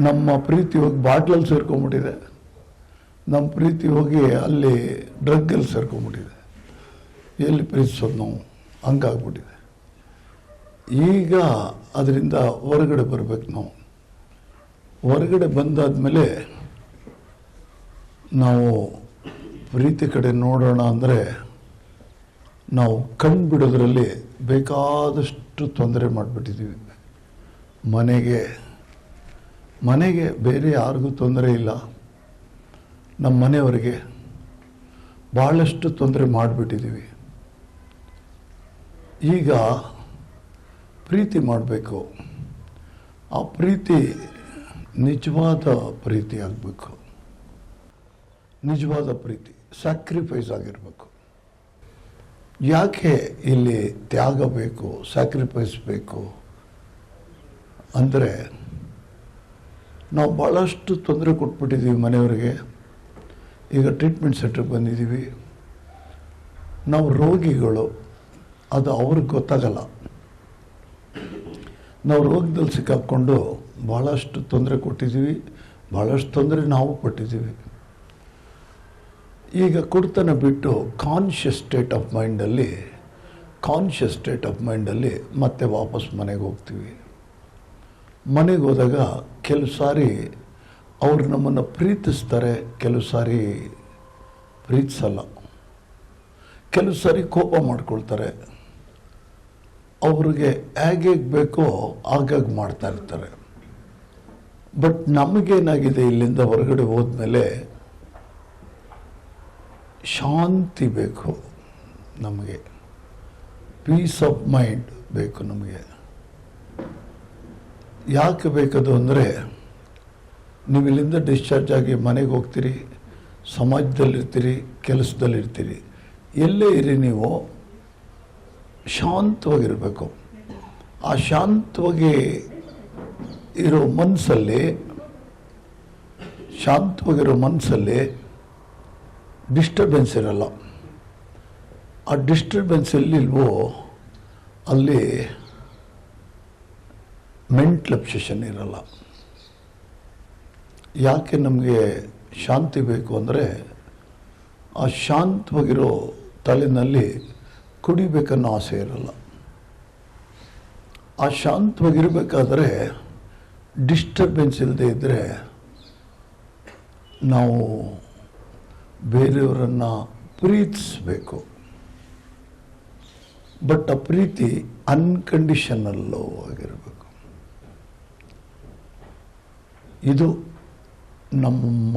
ನಮ್ಮ ಪ್ರೀತಿ ಹೋಗಿ ಬಾಟ್ಲಲ್ಲಿ ಸೇರ್ಕೊಂಡ್ಬಿಟ್ಟಿದೆ. ನಮ್ಮ ಪ್ರೀತಿ ಹೋಗಿ ಅಲ್ಲಿ ಡ್ರಗ್ಗಲ್ಲಿ ಸೇರ್ಕೊಂಡ್ಬಿಟ್ಟಿದೆ. ಎಲ್ಲಿ ಪ್ರೀತಿಸೋದು ನಾವು? ಹಂಗಾಗ್ಬಿಟ್ಟಿದೆ. ಈಗ ಅದರಿಂದ ಹೊರಗಡೆ ಬರಬೇಕು ನಾವು. ಹೊರಗಡೆ ಬಂದಾದಮೇಲೆ ನಾವು ಪ್ರೀತಿ ಕಡೆ ನೋಡೋಣ ಅಂದರೆ ನಾವು ಕಣ್ಣು ಬಿಡೋದ್ರಲ್ಲಿ ಬೇಕಾದಷ್ಟು ತೊಂದರೆ ಮಾಡಿಬಿಟ್ಟಿದ್ದೀವಿ. ಮನೆಗೆ ಬೇರೆ ಯಾರಿಗೂ ತೊಂದರೆ ಇಲ್ಲ, ನಮ್ಮ ಮನೆಯವರಿಗೆ ಭಾಳಷ್ಟು ತೊಂದರೆ ಮಾಡಿಬಿಟ್ಟಿದ್ದೀವಿ. ಈಗ ಪ್ರೀತಿ ಮಾಡಬೇಕು. ಆ ಪ್ರೀತಿ ನಿಜವಾದ ಪ್ರೀತಿ ಆಗಬೇಕು. ನಿಜವಾದ ಪ್ರೀತಿ ಸ್ಯಾಕ್ರಿಫೈಸ್ ಆಗಿರಬೇಕು. ಯಾಕೆ ಇಲ್ಲಿ ತ್ಯಾಗ ಬೇಕು, ಸ್ಯಾಕ್ರಿಫೈಸ್ ಬೇಕು ಅಂದರೆ ನಾವು ಭಾಳಷ್ಟು ತೊಂದರೆ ಕೊಟ್ಬಿಟ್ಟಿದ್ದೀವಿ ಮನೆಯವರಿಗೆ. ಈಗ ಟ್ರೀಟ್ಮೆಂಟ್ ಸೆಂಟ್ರಿಗೆ ಬಂದಿದ್ದೀವಿ. ನಾವು ರೋಗಿಗಳು, ಅದು ಅವ್ರಿಗೆ ಗೊತ್ತಾಗಲ್ಲ. ನಾವು ರೋಗದಲ್ಲಿ ಸಿಕ್ಕಾಕ್ಕೊಂಡು ಭಾಳಷ್ಟು ತೊಂದರೆ ಕೊಟ್ಟಿದ್ದೀವಿ, ಭಾಳಷ್ಟು ತೊಂದರೆ ನಾವು ಪಟ್ಟಿದ್ದೀವಿ. ಈಗ ಕುಡ್ತನ ಬಿಟ್ಟು ಕಾನ್ಷಿಯಸ್ ಸ್ಟೇಟ್ ಆಫ್ ಮೈಂಡಲ್ಲಿ ಮತ್ತೆ ವಾಪಸ್ ಮನೆಗೆ ಹೋಗ್ತೀವಿ. ಮನೆಗೆ ಹೋದಾಗ ಕೆಲವು ಸಾರಿ ಅವ್ರು ನಮ್ಮನ್ನು ಪ್ರೀತಿಸ್ತಾರೆ, ಕೆಲವು ಸಾರಿ ಪ್ರೀತಿಸಲ್ಲ, ಕೆಲವು ಸಾರಿ ಕೋಪ ಮಾಡ್ಕೊಳ್ತಾರೆ. ಅವ್ರಿಗೆ ಹೇಗೆ ಬೇಕೋ ಹಾಗಾಗಿ ಮಾಡ್ತಾ ಇರ್ತಾರೆ. ಬಟ್ ನಮಗೇನಾಗಿದೆ, ಇಲ್ಲಿಂದ ಹೊರಗಡೆ ಹೋದ್ಮೇಲೆ ಶಾಂತಿ ಬೇಕು. ನಮಗೆ ಪೀಸ್ ಆಫ್ ಮೈಂಡ್ ಬೇಕು. ನಮಗೆ ಯಾಕೆ ಬೇಕದು ಅಂದರೆ, ನೀವು ಇಲ್ಲಿಂದ ಡಿಸ್ಚಾರ್ಜ್ ಆಗಿ ಮನೆಗೆ ಹೋಗ್ತೀರಿ, ಸಮಾಜದಲ್ಲಿರ್ತೀರಿ, ಕೆಲಸದಲ್ಲಿರ್ತೀರಿ, ಎಲ್ಲೇ ಇರಿ ನೀವು ಶಾಂತವಾಗಿರಬೇಕು. ಆ ಶಾಂತವಾಗಿ ಇರೋ ಮನಸ್ಸಲ್ಲಿ ಡಿಸ್ಟರ್ಬೆನ್ಸ್ ಇರಲ್ಲ. ಆ ಡಿಸ್ಟರ್ಬೆನ್ಸ್ ಎಲ್ಲಿಲ್ವೋ ಅಲ್ಲಿ ಮೆಂಟಲ್ ಅಬ್ಸೆಷನ್ ಇರಲ್ಲ. ಯಾಕೆ ನಮಗೆ ಶಾಂತಿ ಬೇಕು ಅಂದರೆ, ಆ ಶಾಂತವಾಗಿರೋ ತಲೆಯಲ್ಲಿ ಕುಡಿಬೇಕನ್ನೋ ಆಸೆ ಇರಲ್ಲ. ಆ ಶಾಂತವಾಗಿರಬೇಕಾದ್ರೆ ಡಿಸ್ಟರ್ಬೆನ್ಸ್ ಇಲ್ಲದೆ ಇದ್ದರೆ ನಾವು ಬೇರೆಯವರನ್ನು ಪ್ರೀತಿಸಬೇಕು. ಬಟ್ ಆ ಪ್ರೀತಿ ಅನ್ಕಂಡೀಷನಲ್ಲು ಆಗಿರಬೇಕು. ಇದು ನಮ್ಮ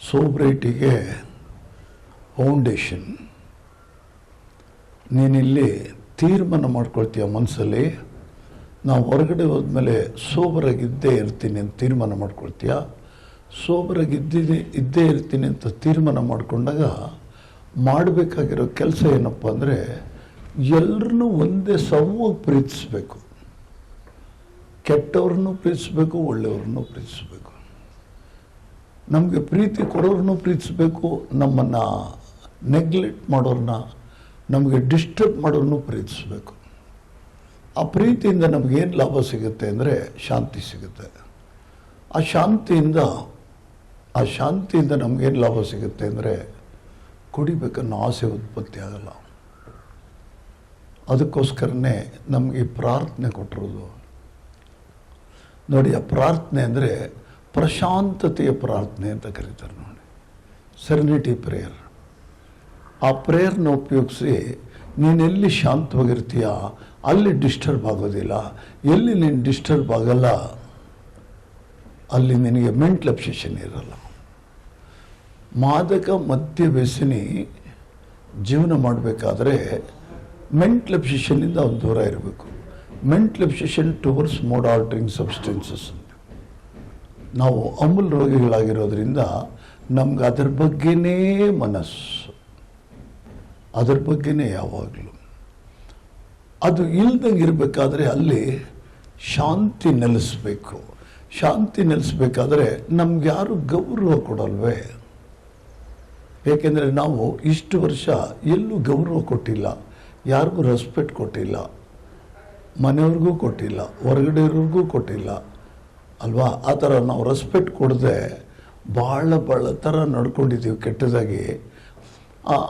ಸೋಬ್ರೈಟಿಗೆ ಫೌಂಡೇಶನ್. ನೀನಿಲ್ಲಿ ತೀರ್ಮಾನ ಮಾಡ್ಕೊಳ್ತೀಯ ಮನಸ್ಸಲ್ಲಿ, ನಾವು ಹೊರಗಡೆ ಹೋದ್ಮೇಲೆ ಸೋಬರಾಗಿದ್ದೇ ಇರ್ತೀನಿ ಅಂತ ತೀರ್ಮಾನ ಮಾಡ್ಕೊಳ್ತೀಯ. ಇದ್ದೇ ಇರ್ತೀನಿ ಅಂತ ತೀರ್ಮಾನ ಮಾಡಿಕೊಂಡಾಗ ಮಾಡಬೇಕಾಗಿರೋ ಕೆಲಸ ಏನಪ್ಪ ಅಂದರೆ, ಎಲ್ಲರನ್ನೂ ಒಂದೇ ಸಮವಾಗಿ ಪ್ರೀತಿಸಬೇಕು. ಕೆಟ್ಟವ್ರನ್ನೂ ಪ್ರೀತಿಸಬೇಕು, ಒಳ್ಳೆಯವ್ರನ್ನೂ ಪ್ರೀತಿಸಬೇಕು. ನಮಗೆ ಪ್ರೀತಿ ಕೊಡೋರನ್ನೂ ಪ್ರೀತಿಸಬೇಕು, ನಮ್ಮನ್ನು ನೆಗ್ಲೆಕ್ಟ್ ಮಾಡೋರನ್ನ, ನಮಗೆ ಡಿಸ್ಟರ್ಬ್ ಮಾಡೋರನ್ನೂ ಪ್ರೀತಿಸಬೇಕು. ಆ ಪ್ರೀತಿಯಿಂದ ನಮಗೇನು ಲಾಭ ಸಿಗುತ್ತೆ ಅಂದರೆ ಶಾಂತಿ ಸಿಗುತ್ತೆ. ಆ ಶಾಂತಿಯಿಂದ ನಮಗೇನು ಲಾಭ ಸಿಗುತ್ತೆ ಅಂದರೆ ಕುಡಿಬೇಕನ್ನೋ ಆಸೆ ಉತ್ಪತ್ತಿ ಆಗಲ್ಲ. ಅದಕ್ಕೋಸ್ಕರನೇ ನಮಗೆ ಪ್ರಾರ್ಥನೆ ಕೊಟ್ಟಿರೋದು. ನೋಡಿ, ಆ ಪ್ರಾರ್ಥನೆ ಅಂದರೆ ಪ್ರಶಾಂತತೆಯ ಪ್ರಾರ್ಥನೆ ಅಂತ ಕರೀತಾರೆ ನೋಡಿ, ಸೆರೆನಿಟಿ ಪ್ರೇಯರ್. ಆ ಪ್ರೇಯರ್ನ ಉಪಯೋಗಿಸಿ ನೀನೆಲ್ಲಿ ಶಾಂತವಾಗಿರ್ತೀಯ ಅಲ್ಲಿ ಡಿಸ್ಟರ್ಬ್ ಆಗೋದಿಲ್ಲ. ಎಲ್ಲಿ ನೀನು ಡಿಸ್ಟರ್ಬ್ ಆಗಲ್ಲ ಅಲ್ಲಿ ನಿನಗೆ ಮೆಂಟಲ್ ಅಬ್ಸೆಷನ್ ಇರಲ್ಲ. ಮಾದಕ ಮದ್ಯ ವ್ಯಸನಿ ಜೀವನ ಮಾಡಬೇಕಾದ್ರೆ ಮೆಂಟಲ್ ಅಬ್ಸೆಷನ್ನಿಂದ ಅವನು ದೂರ ಇರಬೇಕು. Mental obsession towards mood altering substances ಅಂತ. ನಾವು ಅಮೂಲ್ ರೋಗಿಗಳಾಗಿರೋದ್ರಿಂದ ನಮ್ಗೆ ಅದ್ರ ಬಗ್ಗೆನೇ ಮನಸ್ಸು, ಅದ್ರ ಬಗ್ಗೆನೇ ಯಾವಾಗಲೂ. ಅದು ಇಲ್ದಂಗೆ ಇರಬೇಕಾದ್ರೆ ಅಲ್ಲಿ ಶಾಂತಿ ನೆಲೆಸಬೇಕು. ಶಾಂತಿ ನೆಲೆಸಬೇಕಾದ್ರೆ ನಮ್ಗೆ ಯಾರು ಗೌರವ ಕೊಡಲ್ವೇ? ಏಕೆಂದರೆ ನಾವು ಇಷ್ಟು ವರ್ಷ ಎಲ್ಲೂ ಗೌರವ ಕೊಟ್ಟಿಲ್ಲ, ಯಾರಿಗೂ ರೆಸ್ಪೆಕ್ಟ್ ಕೊಟ್ಟಿಲ್ಲ, ಮನೆಯವ್ರಿಗೂ ಕೊಟ್ಟಿಲ್ಲ, ಹೊರಗಡೆಯವ್ರಿಗೂ ಕೊಟ್ಟಿಲ್ಲ. ಅಲ್ವಾ? ಆ ಥರ ನಾವು ರೆಸ್ಪೆಕ್ಟ್ ಕೊಡದೆ ಭಾಳ ಥರ ನಡ್ಕೊಂಡಿದ್ದೀವಿ ಕೆಟ್ಟದಾಗಿ.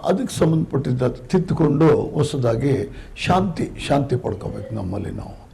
ಅದಕ್ಕೆ ಸಂಬಂಧಪಟ್ಟಿದ್ದ ತಿದ್ದುಕೊಂಡು ಹೊಸದಾಗಿ ಶಾಂತಿ ಪಡ್ಕೋಬೇಕು ನಮ್ಮಲ್ಲಿ ನಾವು.